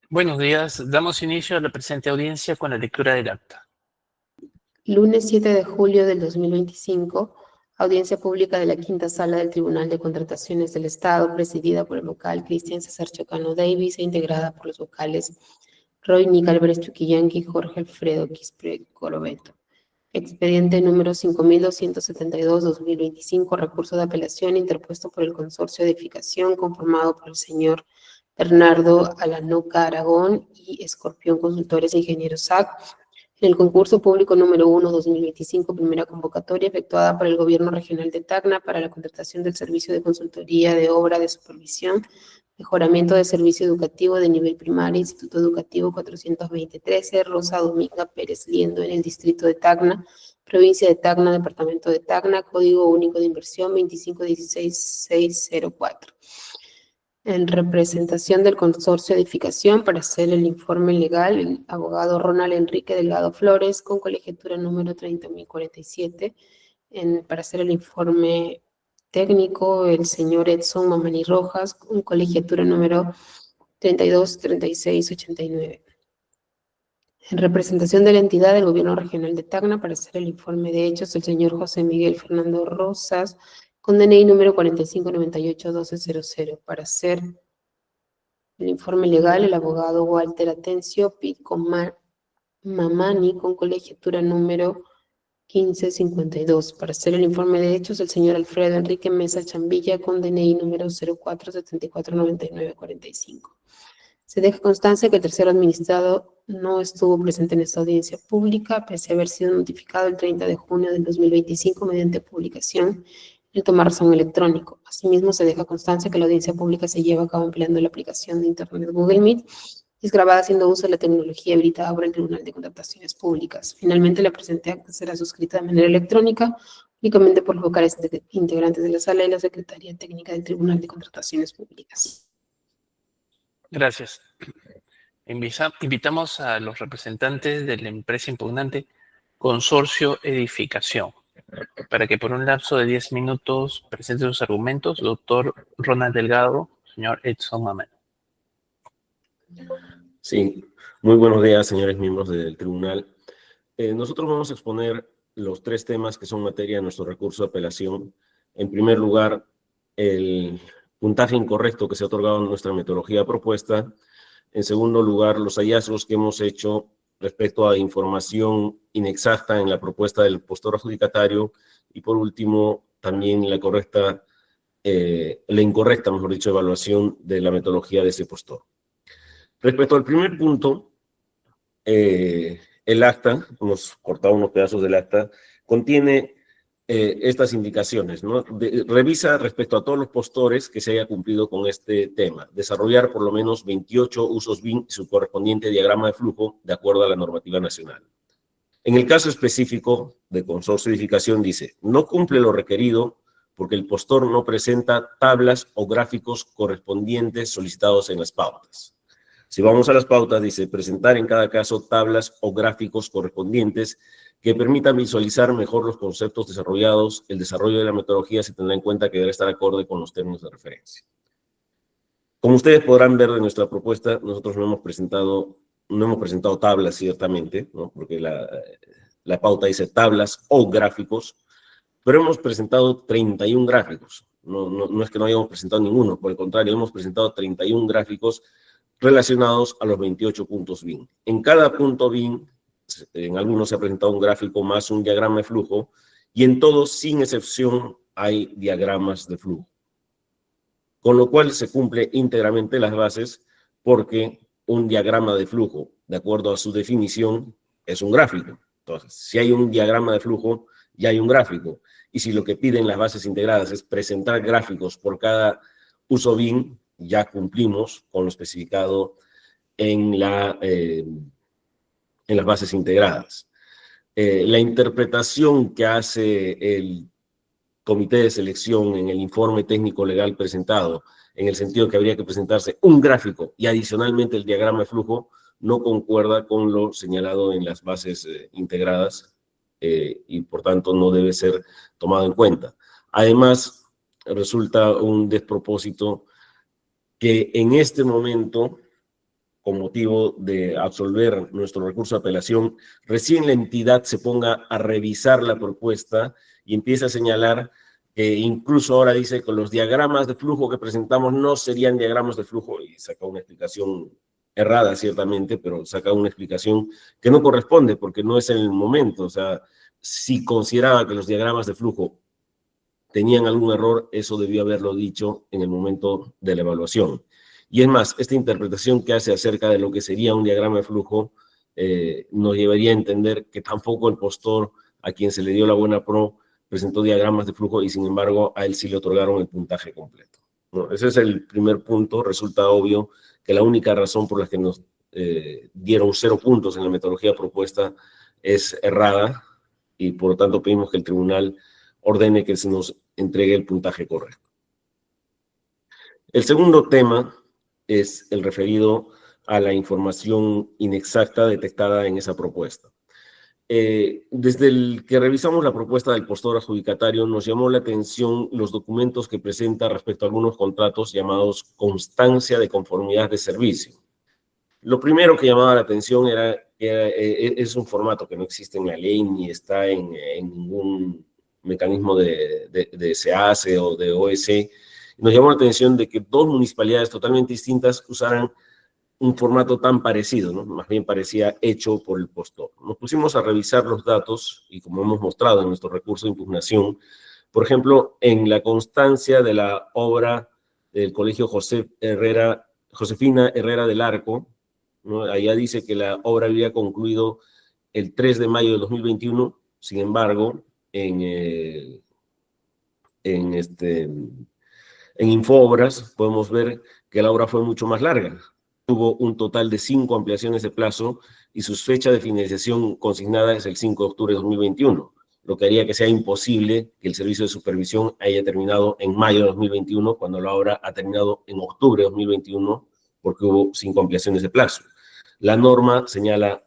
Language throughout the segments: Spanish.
Buenos días. Damos inicio a la presente audiencia con la lectura del acta. Lunes 7 de julio del 2025, audiencia pública de la Quinta Sala del Tribunal de Contrataciones del Estado, presidida por el vocal Cristian César Chocano Davis e integrada por los vocales Roy Nick Álvarez Chuquillanqui y Jorge Alfredo Quispe Corobeto. Expediente número 5272-2025, recurso de apelación interpuesto por el Consorcio de Edificación conformado por el señor Bernardo Alanoca Aragón y Escorpión Consultores e Ingenieros SAC, en el concurso público número 1-2025, primera convocatoria efectuada por el Gobierno Regional de Tacna para la contratación del servicio de consultoría de obra de supervisión, mejoramiento de servicio educativo de nivel primario, Instituto Educativo 420-13, Rosa Dominga Pérez Liendo, en el distrito de Tacna, provincia de Tacna, departamento de Tacna, código único de inversión 2516604. En representación del Consorcio de Edificación, para hacer el informe legal, el abogado Ronald Enrique Delgado Flores, con colegiatura número 30.047. Para hacer el informe técnico, el señor Edson Mamani Rojas, con colegiatura número 323689. En representación de la entidad del Gobierno Regional de Tacna, para hacer el informe de hechos, el señor José Miguel Fernando Rosas, con DNI número 4598-1200. Para hacer el informe legal, el abogado Walter Atencio Pico Mamani, con colegiatura número 1552. Para hacer el informe de hechos, el señor Alfredo Enrique Mesa Chambilla, con DNI número 04749945. Se deja constancia que el tercero administrado no estuvo presente en esta audiencia pública, pese a haber sido notificado el 30 de junio del 2025 mediante publicación en el Tomarrazón electrónico. Asimismo, se deja constancia que la audiencia pública se lleva a cabo empleando la aplicación de Internet Google Meet y es grabada haciendo uso de la tecnología habilitada por el Tribunal de Contrataciones Públicas. Finalmente, la presente acta será suscrita de manera electrónica únicamente por los vocales integrantes de la sala y la Secretaría Técnica del Tribunal de Contrataciones Públicas. Gracias. Invitamos a los representantes de la empresa impugnante Consorcio Edificación para que por un lapso de 10 minutos presenten sus argumentos. Doctor Ronald Delgado, señor Edson Mamani. Sí, muy buenos días, señores miembros del tribunal. Nosotros vamos a exponer los tres temas que son materia de nuestro recurso de apelación. En primer lugar, el puntaje incorrecto que se ha otorgado en nuestra metodología propuesta. En segundo lugar, los hallazgos que hemos hecho respecto a información inexacta en la propuesta del postor adjudicatario. Y por último, también la incorrecta, mejor dicho, evaluación de la metodología de ese postor. Respecto al primer punto, el acta, hemos cortado unos pedazos del acta, contiene estas indicaciones, ¿no? Revisa respecto a todos los postores que se haya cumplido con este tema. Desarrollar por lo menos 28 usos BIM y su correspondiente diagrama de flujo de acuerdo a la normativa nacional. En el caso específico de Consorcio de Edificación dice, no cumple lo requerido porque el postor no presenta tablas o gráficos correspondientes solicitados en las pautas. Si vamos a las pautas, dice presentar en cada caso tablas o gráficos correspondientes que permitan visualizar mejor los conceptos desarrollados. El desarrollo de la metodología se tendrá en cuenta que debe estar acorde con los términos de referencia. Como ustedes podrán ver de nuestra propuesta, nosotros no hemos presentado tablas, ciertamente, ¿no? Porque la pauta dice tablas o gráficos, pero hemos presentado 31 gráficos. No es que no hayamos presentado ninguno, por el contrario, hemos presentado 31 gráficos relacionados a los 28 puntos BIM. En cada punto BIM, en algunos se ha presentado un gráfico más un diagrama de flujo, y en todos, sin excepción, hay diagramas de flujo. Con lo cual se cumple íntegramente las bases, porque un diagrama de flujo, de acuerdo a su definición, es un gráfico. Entonces, si hay un diagrama de flujo, ya hay un gráfico. Y si lo que piden las bases integradas es presentar gráficos por cada uso BIM, ya cumplimos con lo especificado en las bases integradas. La interpretación que hace el comité de selección en el informe técnico legal presentado, en el sentido que habría que presentarse un gráfico y adicionalmente el diagrama de flujo, no concuerda con lo señalado en las bases integradas y por tanto no debe ser tomado en cuenta. Además, resulta un despropósito que en este momento, con motivo de absolver nuestro recurso de apelación, recién la entidad se ponga a revisar la propuesta y empieza a señalar que incluso ahora dice que los diagramas de flujo que presentamos no serían diagramas de flujo, y saca una explicación errada ciertamente, pero saca una explicación que no corresponde porque no es en el momento. O sea, si consideraba que los diagramas de flujo tenían algún error, eso debió haberlo dicho en el momento de la evaluación. Y es más, esta interpretación que hace acerca de lo que sería un diagrama de flujo nos llevaría a entender que tampoco el postor a quien se le dio la buena pro presentó diagramas de flujo y sin embargo a él sí le otorgaron el puntaje completo, ¿no? Ese es el primer punto. Resulta obvio que la única razón por la que nos dieron 0 puntos en la metodología propuesta es errada y por lo tanto pedimos que el tribunal ordene que se nos entregue el puntaje correcto. El segundo tema es el referido a la información inexacta detectada en esa propuesta. Desde el que revisamos la propuesta del postor adjudicatario, nos llamó la atención los documentos que presenta respecto a algunos contratos llamados constancia de conformidad de servicio. Lo primero que llamaba la atención era que es un formato que no existe en la ley ni está en ningún mecanismo de SEACE o de OEC. Nos llamó la atención de que 2 municipalidades totalmente distintas usaran un formato tan parecido, ¿no? Más bien parecía hecho por el postor. Nos pusimos a revisar los datos y como hemos mostrado en nuestro recurso de impugnación, por ejemplo, en la constancia de la obra del Colegio Josefina Herrera del Arco, ¿no? Allá dice que la obra había concluido el 3 de mayo de 2021, sin embargo, en Infoobras podemos ver que la obra fue mucho más larga. Tuvo un total de 5 ampliaciones de plazo y su fecha de finalización consignada es el 5 de octubre de 2021, lo que haría que sea imposible que el servicio de supervisión haya terminado en mayo de 2021, cuando la obra ha terminado en octubre de 2021, porque hubo 5 ampliaciones de plazo. La norma señala,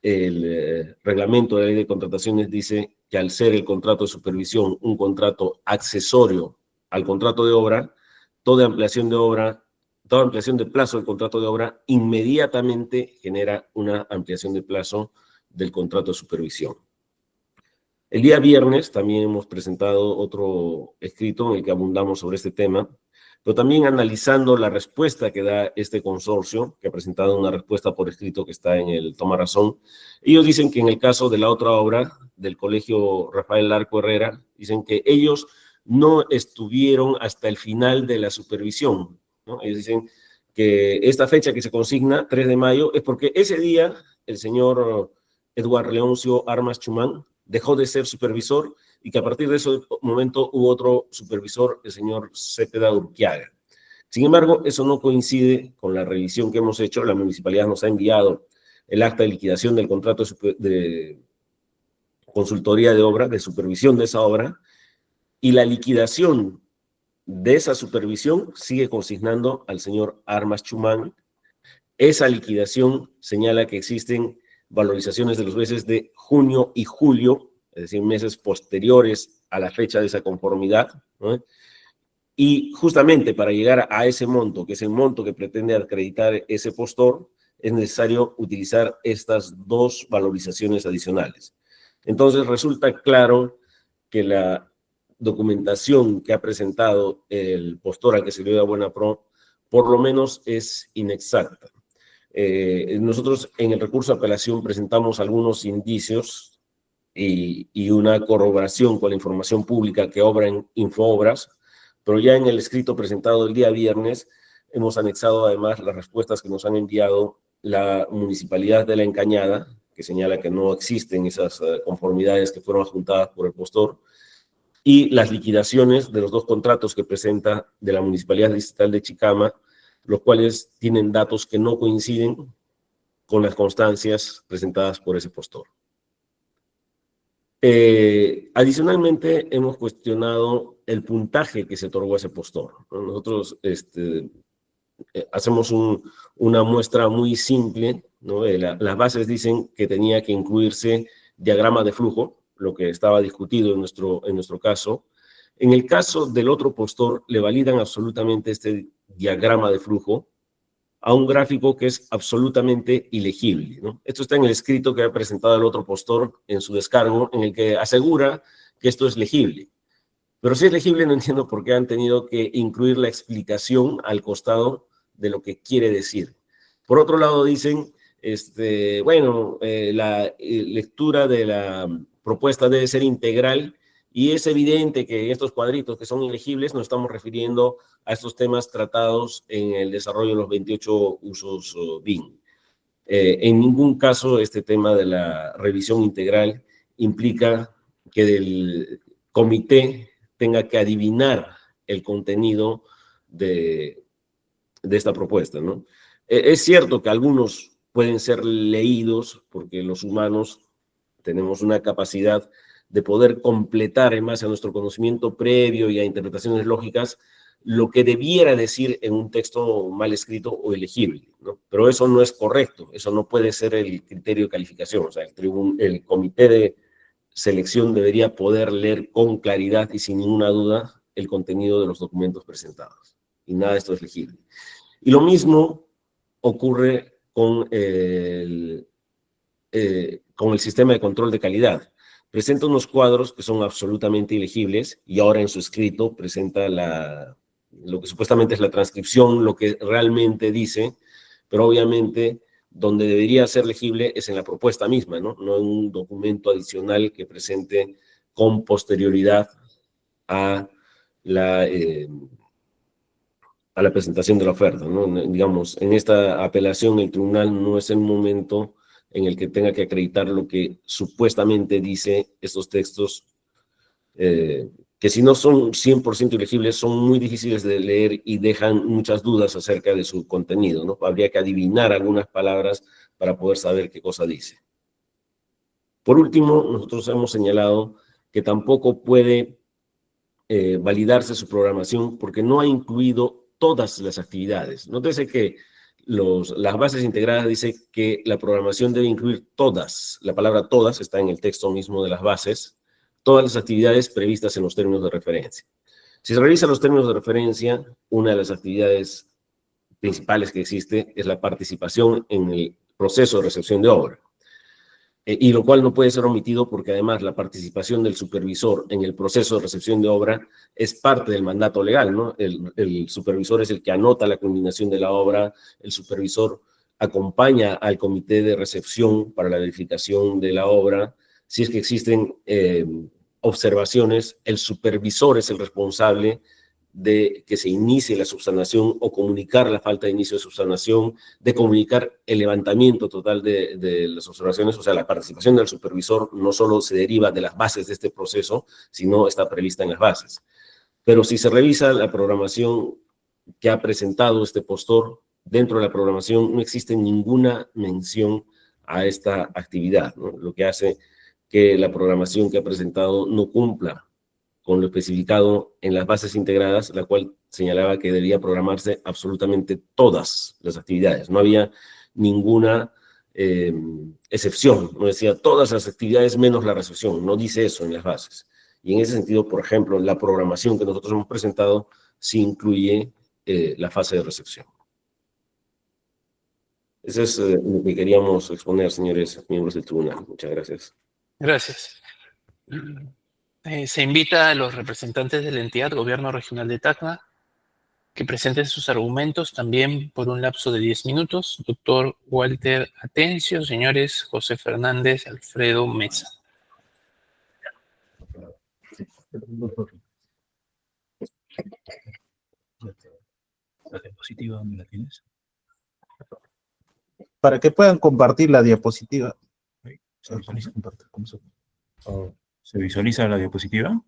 el reglamento de la ley de contrataciones dice que al ser el contrato de supervisión un contrato accesorio al contrato de obra, toda ampliación de plazo del contrato de obra inmediatamente genera una ampliación de plazo del contrato de supervisión. El día viernes también hemos presentado otro escrito en el que abundamos sobre este tema, pero también analizando la respuesta que da este consorcio, que ha presentado una respuesta por escrito que está en el Toma Razón. Ellos dicen que en el caso de la otra obra, del Colegio Rafael Larco Herrera, dicen que ellos no estuvieron hasta el final de la supervisión, ¿no? Ellos dicen que esta fecha que se consigna, 3 de mayo, es porque ese día el señor Eduardo Leoncio Armas Chumán dejó de ser supervisor y que a partir de ese momento hubo otro supervisor, el señor Cepeda Urquiaga. Sin embargo, eso no coincide con la revisión que hemos hecho. La municipalidad nos ha enviado el acta de liquidación del contrato de consultoría de obra, de supervisión de esa obra, y la liquidación de esa supervisión sigue consignando al señor Armas Chumán. Esa liquidación señala que existen valorizaciones de los meses de junio y julio, es decir, meses posteriores a la fecha de esa conformidad, ¿no? Y justamente para llegar a ese monto, que es el monto que pretende acreditar ese postor, es necesario utilizar estas 2 valorizaciones adicionales. Entonces resulta claro que la documentación que ha presentado el postor al que se le da buena pro, por lo menos es inexacta. Nosotros en el recurso de apelación presentamos algunos indicios y una corroboración con la información pública que obra en Infoobras, pero ya en el escrito presentado el día viernes hemos anexado además las respuestas que nos han enviado la Municipalidad de La Encañada, que señala que no existen esas conformidades que fueron adjuntadas por el postor, y las liquidaciones de los 2 contratos que presenta de la Municipalidad Distrital de Chicama, los cuales tienen datos que no coinciden con las constancias presentadas por ese postor. Adicionalmente, hemos cuestionado el puntaje que se otorgó a ese postor, ¿no? Nosotros hacemos una muestra muy simple, ¿no? Las bases dicen que tenía que incluirse diagrama de flujo, lo que estaba discutido en nuestro caso. En el caso del otro postor, le validan absolutamente este diagrama de flujo, a un gráfico que es absolutamente ilegible, ¿no? Esto está en el escrito que ha presentado el otro postor en su descargo, en el que asegura que esto es legible. Pero si es legible, no entiendo por qué han tenido que incluir la explicación al costado de lo que quiere decir. Por otro lado, dicen, bueno, la lectura de la propuesta debe ser integral y es evidente que estos cuadritos que son ilegibles nos estamos refiriendo a estos temas tratados en el desarrollo de los 28 usos BIM. En ningún caso este tema de la revisión integral implica que el comité tenga que adivinar el contenido de esta propuesta, ¿no? Es cierto que algunos pueden ser leídos porque los humanos tenemos una capacidad de poder completar en base a nuestro conocimiento previo y a interpretaciones lógicas lo que debiera decir en un texto mal escrito o ilegible, ¿no? Pero eso no es correcto, eso no puede ser el criterio de calificación. O sea, el comité de selección debería poder leer con claridad y sin ninguna duda el contenido de los documentos presentados. Y nada de esto es legible. Y lo mismo ocurre con el sistema de control de calidad. Presenta unos cuadros que son absolutamente ilegibles y ahora en su escrito presenta lo que supuestamente es la transcripción, lo que realmente dice, pero obviamente donde debería ser legible es en la propuesta misma, ¿no? No en un documento adicional que presente con posterioridad a la presentación de la oferta, ¿no? Digamos, en esta apelación el tribunal no es el momento en el que tenga que acreditar lo que supuestamente dice estos textos, que si no son 100% ilegibles, son muy difíciles de leer y dejan muchas dudas acerca de su contenido, ¿no? Habría que adivinar algunas palabras para poder saber qué cosa dice. Por último, nosotros hemos señalado que tampoco puede validarse su programación porque no ha incluido todas las actividades. Nótese que las bases integradas dice que la programación debe incluir todas, la palabra todas está en el texto mismo de las bases, todas las actividades previstas en los términos de referencia. Si se revisan los términos de referencia, una de las actividades principales que existe es la participación en el proceso de recepción de obra. Y lo cual no puede ser omitido porque además la participación del supervisor en el proceso de recepción de obra es parte del mandato legal, ¿no? El supervisor es el que anota la culminación de la obra, el supervisor acompaña al comité de recepción para la verificación de la obra. Si es que existen observaciones, el supervisor es el responsable de que se inicie la subsanación o comunicar la falta de inicio de subsanación, de comunicar el levantamiento total de las observaciones. O sea, la participación del supervisor no solo se deriva de las bases de este proceso, sino está prevista en las bases. Pero si se revisa la programación que ha presentado este postor, dentro de la programación no existe ninguna mención a esta actividad, ¿no? Lo que hace que la programación que ha presentado no cumpla con lo especificado en las bases integradas, la cual señalaba que debía programarse absolutamente todas las actividades. No había ninguna excepción, no decía todas las actividades menos la recepción, no dice eso en las bases. Y en ese sentido, por ejemplo, la programación que nosotros hemos presentado sí incluye la fase de recepción. Eso es lo que queríamos exponer, señores miembros del tribunal. Muchas gracias. Gracias. Se invita a los representantes de la entidad Gobierno Regional de Tacna que presenten sus argumentos también por un lapso de 10 minutos. Doctor Walter Atencio, señores José Fernández, Alfredo Mesa. ¿La diapositiva dónde la tienes? Para que puedan compartir la diapositiva. ¿Se visualiza la diapositiva?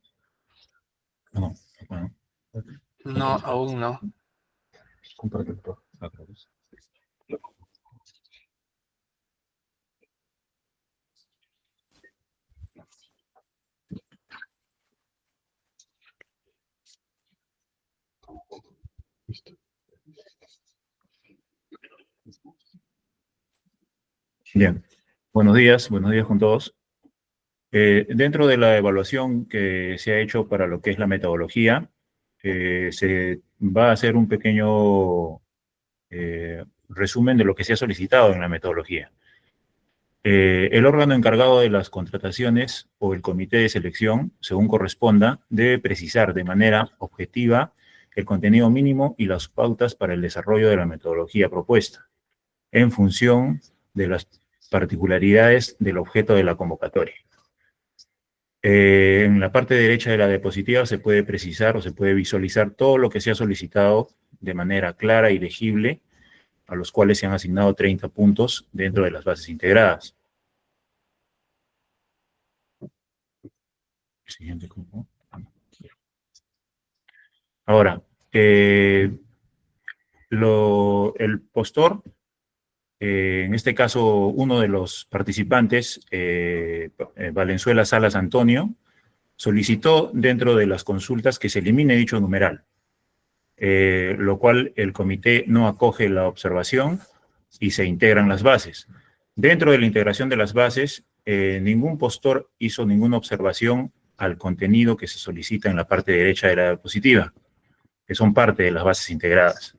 No. Bueno. No, aún no. Comparte por acá. Bien, buenos días con todos. Dentro de la evaluación que se ha hecho para lo que es la metodología, se va a hacer un pequeño resumen de lo que se ha solicitado en la metodología. El órgano encargado de las contrataciones o el comité de selección, según corresponda, debe precisar de manera objetiva el contenido mínimo y las pautas para el desarrollo de la metodología propuesta, en función de las particularidades del objeto de la convocatoria. En la parte derecha de la diapositiva se puede precisar o se puede visualizar todo lo que se ha solicitado de manera clara y legible, a los cuales se han asignado 30 puntos dentro de las bases integradas. Siguiente. Ahora, el postor, en este caso uno de los participantes, Valenzuela Salas Antonio, solicitó dentro de las consultas que se elimine dicho numeral, lo cual el comité no acoge la observación y se integran las bases. Dentro de la integración de las bases, ningún postor hizo ninguna observación al contenido que se solicita en la parte derecha de la diapositiva, que son parte de las bases integradas.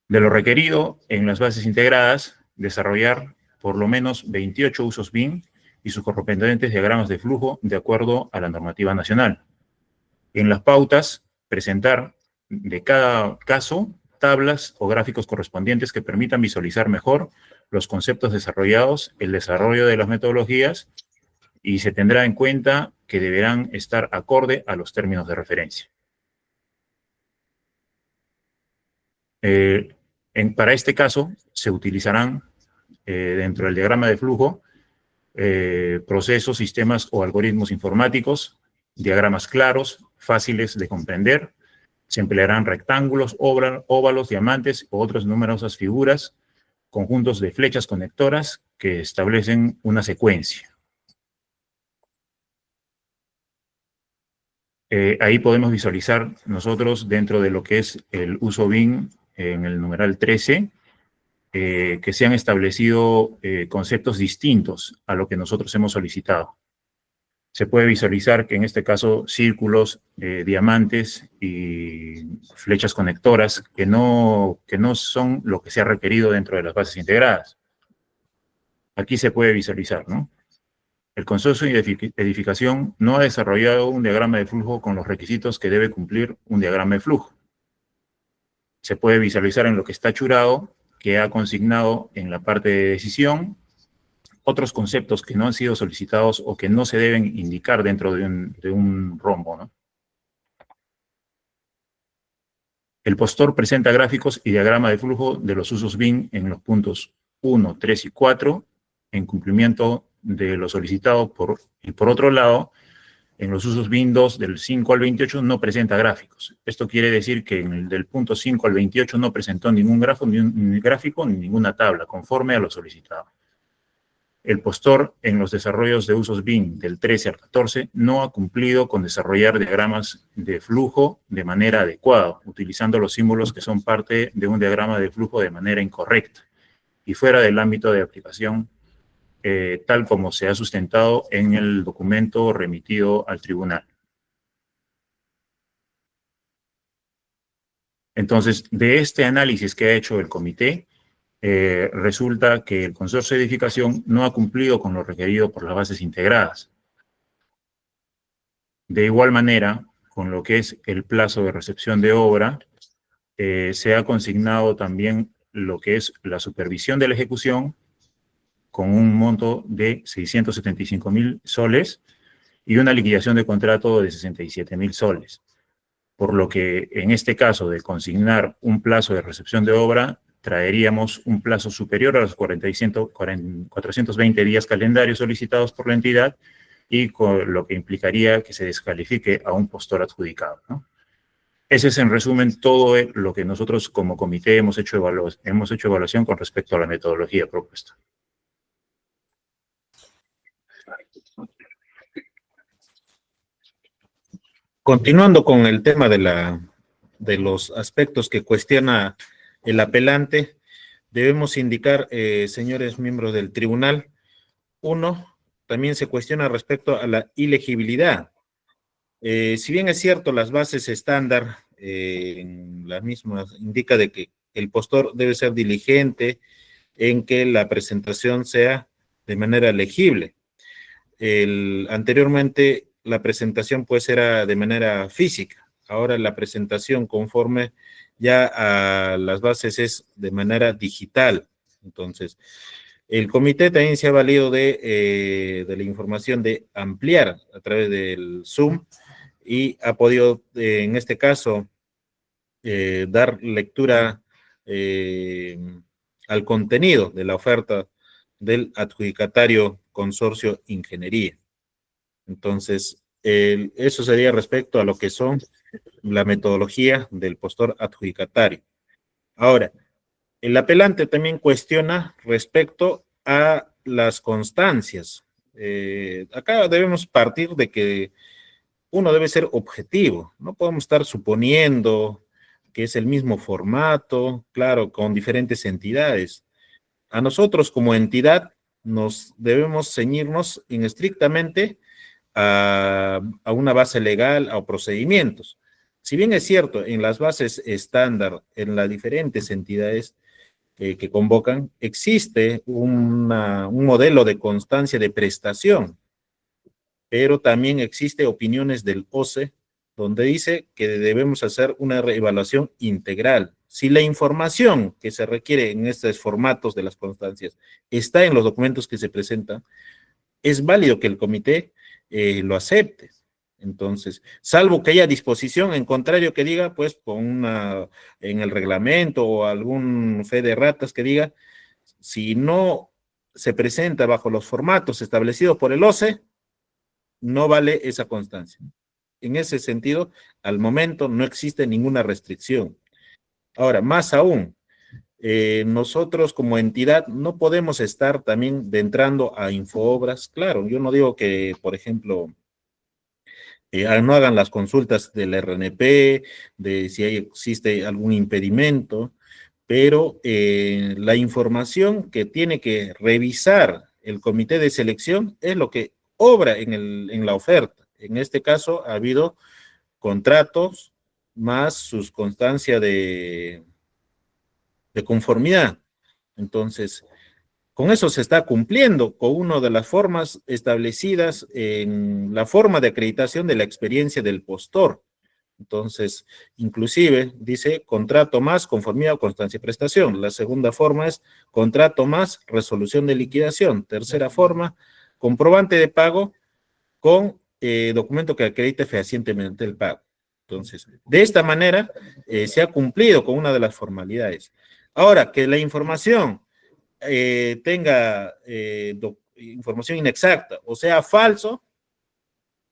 De lo requerido en las bases integradas, desarrollar por lo menos 28 usos BIM y sus correspondientes diagramas de flujo de acuerdo a la normativa nacional. En las pautas, presentar de cada caso tablas o gráficos correspondientes que permitan visualizar mejor los conceptos desarrollados, el desarrollo de las metodologías, y se tendrá en cuenta que deberán estar acorde a los términos de referencia. Para este caso, se utilizarán dentro del diagrama de flujo procesos, sistemas o algoritmos informáticos, diagramas claros, fáciles de comprender. Se emplearán rectángulos, óvalos, diamantes o otras numerosas figuras, conjuntos de flechas conectoras que establecen una secuencia. Ahí podemos visualizar nosotros dentro de lo que es el uso BIM en el numeral 13, que se han establecido conceptos distintos a lo que nosotros hemos solicitado. Se puede visualizar que en este caso círculos, diamantes y flechas conectoras que no son lo que se ha requerido dentro de las bases integradas. Aquí se puede visualizar, ¿no? El consorcio de edificación no ha desarrollado un diagrama de flujo con los requisitos que debe cumplir un diagrama de flujo. Se puede visualizar en lo que está achurado, que ha consignado en la parte de decisión otros conceptos que no han sido solicitados o que no se deben indicar dentro de un rombo, ¿no? El postor presenta gráficos y diagrama de flujo de los usos BIM en los puntos 1, 3 y 4, en cumplimiento de lo solicitado y por otro lado, en los usos BIM 2 del 5 al 28 no presenta gráficos. Esto quiere decir que en el del punto 5 al 28 no presentó ningún gráfico ni ninguna tabla, conforme a lo solicitado. El postor en los desarrollos de usos BIM del 13 al 14 no ha cumplido con desarrollar diagramas de flujo de manera adecuada, utilizando los símbolos que son parte de un diagrama de flujo de manera incorrecta y fuera del ámbito de aplicación, tal como se ha sustentado en el documento remitido al tribunal. Entonces, de este análisis que ha hecho el comité, resulta que el consorcio de edificación no ha cumplido con lo requerido por las bases integradas. De igual manera, con lo que es el plazo de recepción de obra, se ha consignado también lo que es la supervisión de la ejecución, con un monto de 675.000 soles y una liquidación de contrato de 67.000 soles. Por lo que en este caso de consignar un plazo de recepción de obra, traeríamos un plazo superior a los 420 días calendarios solicitados por la entidad y con lo que implicaría que se descalifique a un postor adjudicado, ¿no? Ese es en resumen todo lo que nosotros como comité hemos hecho evaluación con respecto a la metodología propuesta. Continuando con el tema de los aspectos que cuestiona el apelante, debemos indicar, señores miembros del tribunal, uno, también se cuestiona respecto a la ilegibilidad. Si bien es cierto, las bases estándar en las mismas indica de que el postor debe ser diligente en que la presentación sea de manera legible. Anteriormente la presentación pues era de manera física, ahora la presentación conforme ya a las bases es de manera digital. Entonces, el comité también se ha valido de la información de ampliar a través del Zoom y ha podido, en este caso, dar lectura al contenido de la oferta del adjudicatario Consorcio Ingeniería. Entonces, eso sería respecto a lo que son la metodología del postor adjudicatario. Ahora, el apelante también cuestiona respecto a las constancias. Acá debemos partir de que uno debe ser objetivo. No podemos estar suponiendo que es el mismo formato, claro, con diferentes entidades. A nosotros como entidad nos debemos ceñirnos estrictamente a una base legal o procedimientos. Si bien es cierto, en las bases estándar, en las diferentes entidades que convocan, existe un modelo de constancia de prestación, pero también existe opiniones del OCE, donde dice que debemos hacer una reevaluación integral. Si la información que se requiere en estos formatos de las constancias está en los documentos que se presentan, es válido que el comité lo acepte. Entonces, salvo que haya disposición, en contrario que diga, pues, en el reglamento o algún fe de ratas que diga, si no se presenta bajo los formatos establecidos por el OCE, no vale esa constancia. En ese sentido, al momento no existe ninguna restricción. Ahora, más aún, nosotros como entidad no podemos estar también entrando a infoobras. Claro, yo no digo que, por ejemplo, no hagan las consultas del RNP, de si existe algún impedimento, pero la información que tiene que revisar el comité de selección es lo que obra en la oferta. En este caso ha habido contratos más sus constancia de conformidad. Entonces, con eso se está cumpliendo con una de las formas establecidas en la forma de acreditación de la experiencia del postor. Entonces, inclusive dice contrato más conformidad o constancia de prestación. La segunda forma es contrato más resolución de liquidación. Tercera forma, comprobante de pago con documento que acredite fehacientemente el pago. Entonces, de esta manera se ha cumplido con una de las formalidades. Ahora, que la información tenga información inexacta o sea falso,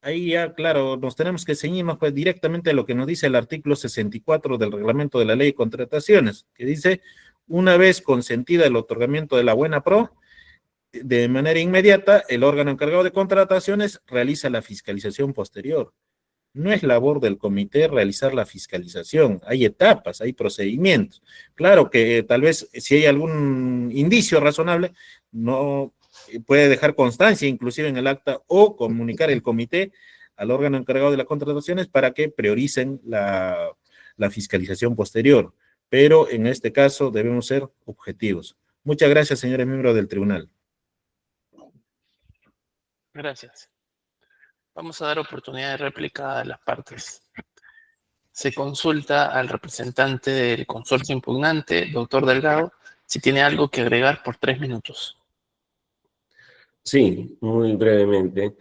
ahí ya, claro, nos tenemos que ceñirnos pues, directamente a lo que nos dice el artículo 64 del reglamento de la ley de contrataciones, que dice, una vez consentida el otorgamiento de la buena pro, de manera inmediata, el órgano encargado de contrataciones realiza la fiscalización posterior. No es labor del comité realizar la fiscalización, hay etapas, hay procedimientos. Claro que tal vez si hay algún indicio razonable, no puede dejar constancia inclusive en el acta o comunicar el comité al órgano encargado de las contrataciones para que prioricen la fiscalización posterior. Pero en este caso debemos ser objetivos. Muchas gracias, señores miembros del tribunal. Gracias. Vamos a dar oportunidad de réplica a las partes. Se consulta al representante del consorcio impugnante, doctor Delgado, si tiene algo que agregar por 3 minutos. Sí, muy brevemente.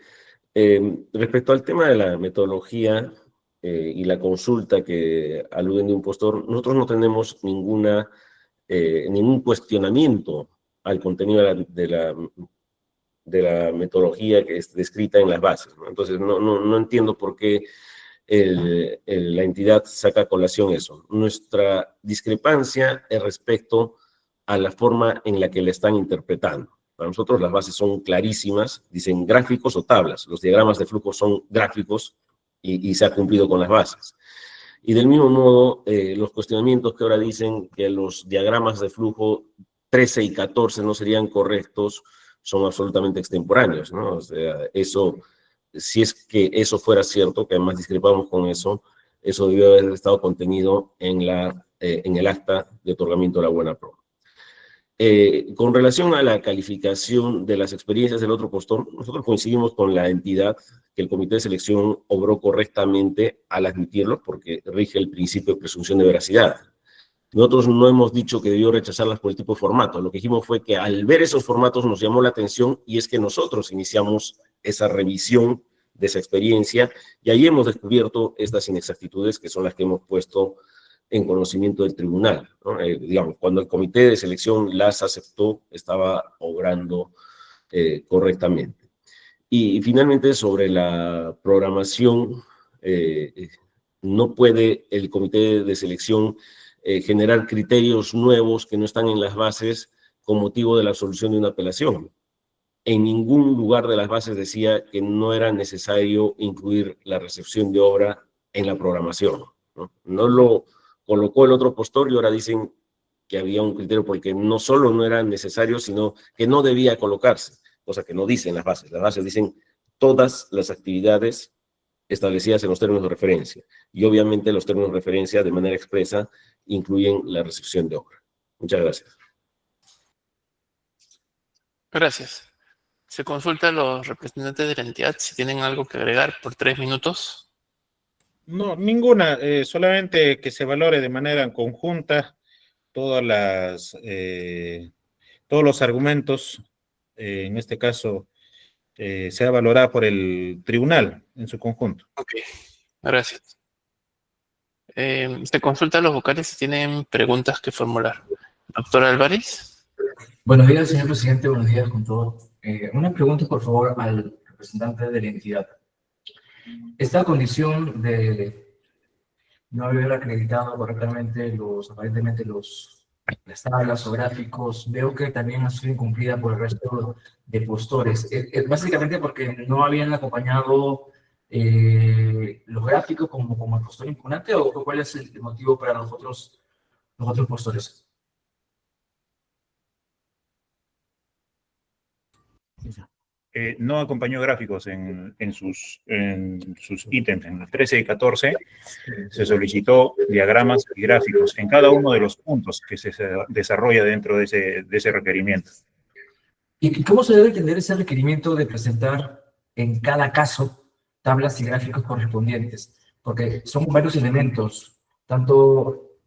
Respecto al tema de la metodología y la consulta que aluden de un postor, nosotros no tenemos ningún cuestionamiento al contenido de la metodología que es descrita en las bases, ¿no? Entonces, no entiendo por qué la entidad saca a colación eso. Nuestra discrepancia es respecto a la forma en la que la están interpretando. Para nosotros las bases son clarísimas, dicen gráficos o tablas. Los diagramas de flujo son gráficos y se ha cumplido con las bases. Y del mismo modo, los cuestionamientos que ahora dicen que los diagramas de flujo 13 y 14 no serían correctos, son absolutamente extemporáneos, ¿no? O sea, eso, si es que eso fuera cierto, que además discrepamos con eso, Eso debió haber estado contenido en el acta de otorgamiento de la buena pro. Con relación a la calificación de las experiencias del otro postor, nosotros coincidimos con la entidad que el comité de selección obró correctamente al admitirlo, porque rige el principio de presunción de veracidad. Nosotros no hemos dicho que debió rechazarlas por el tipo de formato. Lo que dijimos fue que al ver esos formatos nos llamó la atención y es que nosotros iniciamos esa revisión de esa experiencia y ahí hemos descubierto estas inexactitudes que son las que hemos puesto en conocimiento del tribunal, ¿no? Digamos, cuando el comité de selección las aceptó, estaba obrando correctamente. Y finalmente, sobre la programación, no puede el comité de selección generar criterios nuevos que no están en las bases con motivo de la absolución de una apelación. En ningún lugar de las bases decía que no era necesario incluir la recepción de obra en la programación, ¿no? No lo colocó el otro postor y ahora dicen que había un criterio porque no solo no era necesario, sino que no debía colocarse, cosa que no dicen las bases. Las bases dicen todas las actividades establecidas en los términos de referencia. Y obviamente los términos de referencia de manera expresa incluyen la recepción de obra. Muchas gracias. Gracias. Se consulta a los representantes de la entidad si tienen algo que agregar por 3 minutos. No, ninguna, solamente que se valore de manera conjunta todos los argumentos, en este caso, sea valorada por el tribunal en su conjunto. Ok, gracias. Se consulta a los vocales si tienen preguntas que formular. Doctor Álvarez. Buenos días, señor presidente. Buenos días con todo. Una pregunta, por favor, al representante de la entidad. Esta condición de no haber acreditado correctamente aparentemente las tablas o gráficos, veo que también ha sido incumplida por el resto de postores. Básicamente porque no habían acompañado los gráficos como el postor impugnante, o cuál es el motivo para los otros postores. No acompañó gráficos en sus ítems. En el 13 y 14 se solicitó diagramas y gráficos en cada uno de los puntos que se desarrolla dentro de ese requerimiento. ¿Y cómo se debe entender ese requerimiento de presentar en cada caso tablas y gráficos correspondientes? Porque son varios elementos, tanto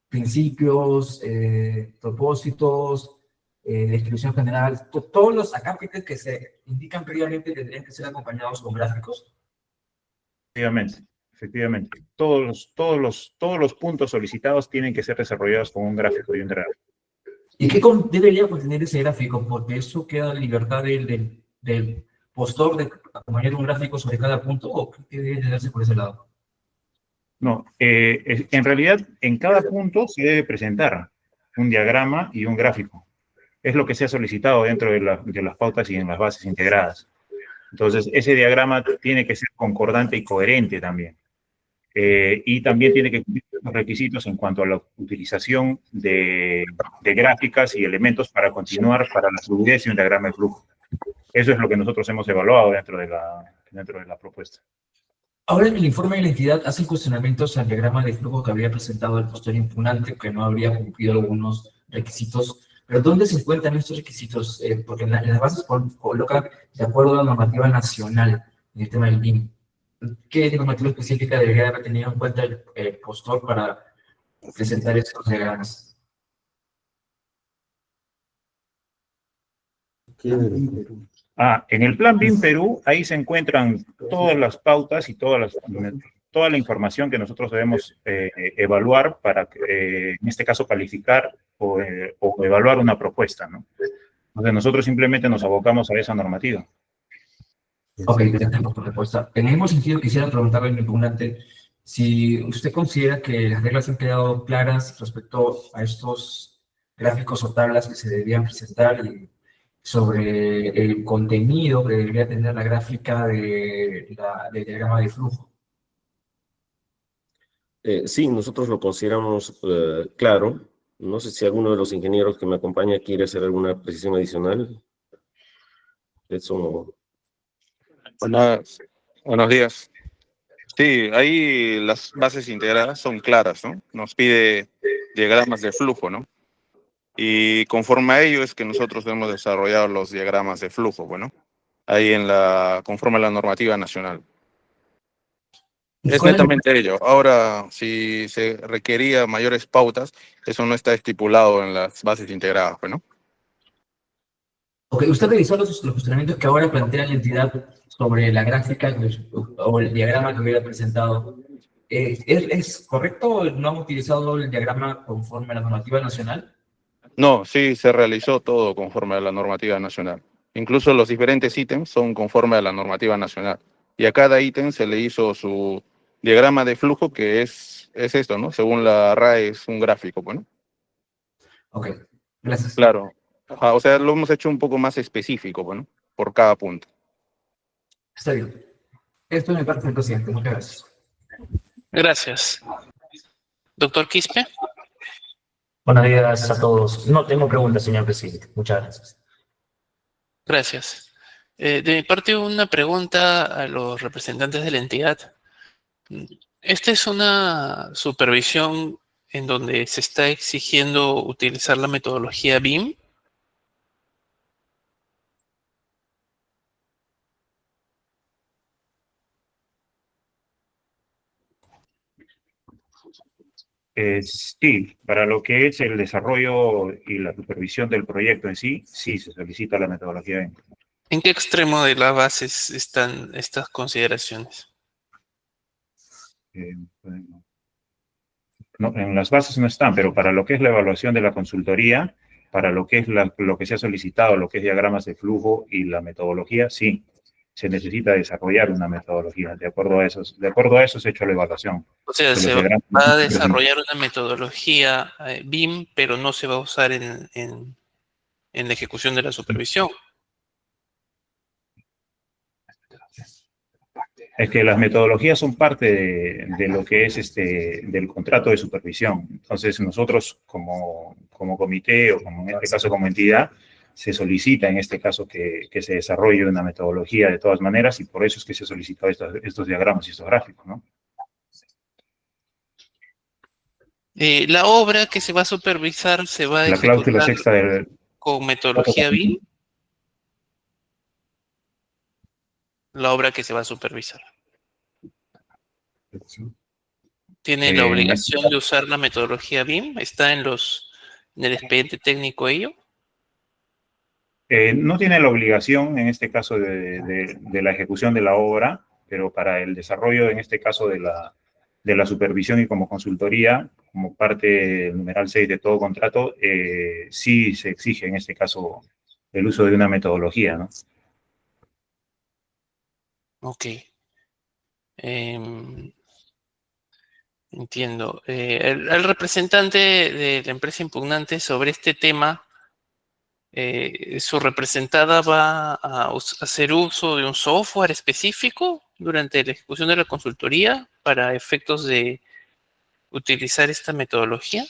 principios, propósitos, descripción general, todos los acápites que se indican previamente tendrían que ser acompañados con gráficos. Efectivamente. Todos los puntos solicitados tienen que ser desarrollados con un gráfico y un diagrama. ¿Y qué debería contener ese gráfico? Porque eso queda en libertad del postor de acompañar un gráfico sobre cada punto, ¿o qué debe tenerse por ese lado? No, en realidad en cada punto se debe presentar un diagrama y un gráfico. Es lo que se ha solicitado dentro de las pautas y en las bases integradas. Entonces, ese diagrama tiene que ser concordante y coherente también. Y también tiene que cumplir los requisitos en cuanto a la utilización de gráficas y elementos para continuar para la fluidez y un diagrama de flujo. Eso es lo que nosotros hemos evaluado dentro de la propuesta. Ahora, en el informe de la entidad hacen cuestionamientos al diagrama de flujo que habría presentado el postor impugnante, que no habría cumplido algunos requisitos. Pero ¿dónde se encuentran estos requisitos? Porque en las bases colocan de acuerdo a la normativa nacional en el tema del BIM. ¿Qué normativa específica debería haber tenido en cuenta el postor para presentar estos diagramas? En el plan BIM Perú, ahí se encuentran todas las pautas y toda la información que nosotros debemos evaluar para, en este caso, calificar o evaluar una propuesta, ¿no? Entonces, nosotros simplemente nos abocamos a esa normativa. Ok, tenemos tu respuesta. En el mismo sentido, quisiera preguntarle al impugnante si usted considera que las reglas han quedado claras respecto a estos gráficos o tablas que se deberían presentar y sobre el contenido que debería tener la gráfica del diagrama de flujo. Sí, nosotros lo consideramos claro. No sé si alguno de los ingenieros que me acompaña quiere hacer alguna precisión adicional. Buenos días. Sí, ahí las bases integradas son claras, ¿no? Nos pide diagramas de flujo, ¿no? Y conforme a ello es que nosotros hemos desarrollado los diagramas de flujo, bueno, ahí conforme a la normativa nacional. ¿Y Es cuál es el- netamente ello. Ahora, si se requería mayores pautas, eso no está estipulado en las bases integradas, ¿no? Ok, usted revisó los cuestionamientos que ahora plantea la entidad sobre la gráfica o el diagrama que hubiera presentado. ¿Es correcto? ¿No han utilizado el diagrama conforme a la normativa nacional? No, sí, se realizó todo conforme a la normativa nacional. Incluso los diferentes ítems son conforme a la normativa nacional. Y a cada ítem se le hizo su diagrama de flujo, que es esto, ¿no? Según la RAE es un gráfico, bueno. Ok, gracias. Claro. Ajá, o sea, lo hemos hecho un poco más específico, bueno, por cada punto. Está bien. Esto me parte del presidente. Muchas gracias. Gracias. Doctor Quispe. Buenos días a todos. No tengo preguntas, señor presidente. Muchas gracias. Gracias. De mi parte, una pregunta a los representantes de la entidad. Esta es una supervisión en donde se está exigiendo utilizar la metodología BIM. Sí, para lo que es el desarrollo y la supervisión del proyecto en sí, sí se solicita la metodología BIM. ¿En qué extremo de la base están estas consideraciones? Bueno, no, en las bases no están, pero para lo que es la evaluación de la consultoría, para lo que es lo que se ha solicitado, lo que es diagramas de flujo y la metodología, sí, se necesita desarrollar una metodología. De acuerdo a eso se ha hecho la evaluación O sea, de los se diagramas. va a desarrollar una metodología BIM, pero no se va a usar en la ejecución de la supervisión. Es que las metodologías son parte de lo que es del contrato de supervisión. Entonces, nosotros como comité o como en este caso como entidad, se solicita en este caso que se desarrolle una metodología de todas maneras y por eso es que se solicitó estos diagramas y estos gráficos, ¿no? La obra que se va a supervisar se va a La cláusula ejecutar sexta del... con metodología BIM, la obra que se va a supervisar. ¿Tiene la en este obligación de usar la metodología BIM? ¿Está en el expediente técnico ello? No tiene la obligación, en este caso, de la ejecución de la obra, pero para el desarrollo, en este caso, de la supervisión y como consultoría, como parte del numeral 6 de todo contrato, sí se exige, en este caso, el uso de una metodología, ¿no? Ok. Entiendo. El representante de la empresa impugnante sobre este tema, su representada va a hacer uso de un software específico durante la ejecución de la consultoría para efectos de utilizar esta metodología.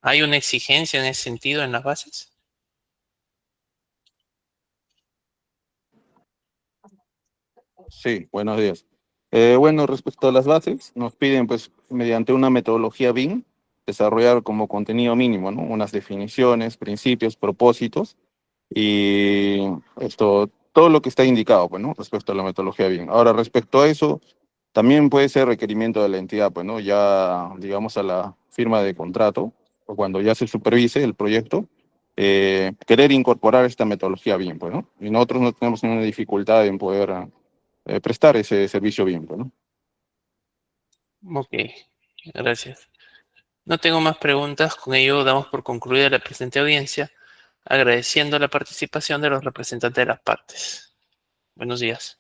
¿Hay una exigencia en ese sentido en las bases? Sí, buenos días. Bueno, respecto a las bases, nos piden, pues, mediante una metodología BIM, desarrollar como contenido mínimo, ¿no? Unas definiciones, principios, propósitos y todo lo que está indicado, pues, ¿no? Respecto a la metodología BIM. Ahora, respecto a eso, también puede ser requerimiento de la entidad, pues, ¿no? Ya, digamos, a la firma de contrato o cuando ya se supervise el proyecto, querer incorporar esta metodología BIM, pues, ¿no? Y nosotros no tenemos ninguna dificultad en poder prestar ese servicio BIM, pues, ¿no? Ok, gracias. No tengo más preguntas. Con ello damos por concluida la presente audiencia, agradeciendo la participación de los representantes de las partes. Buenos días.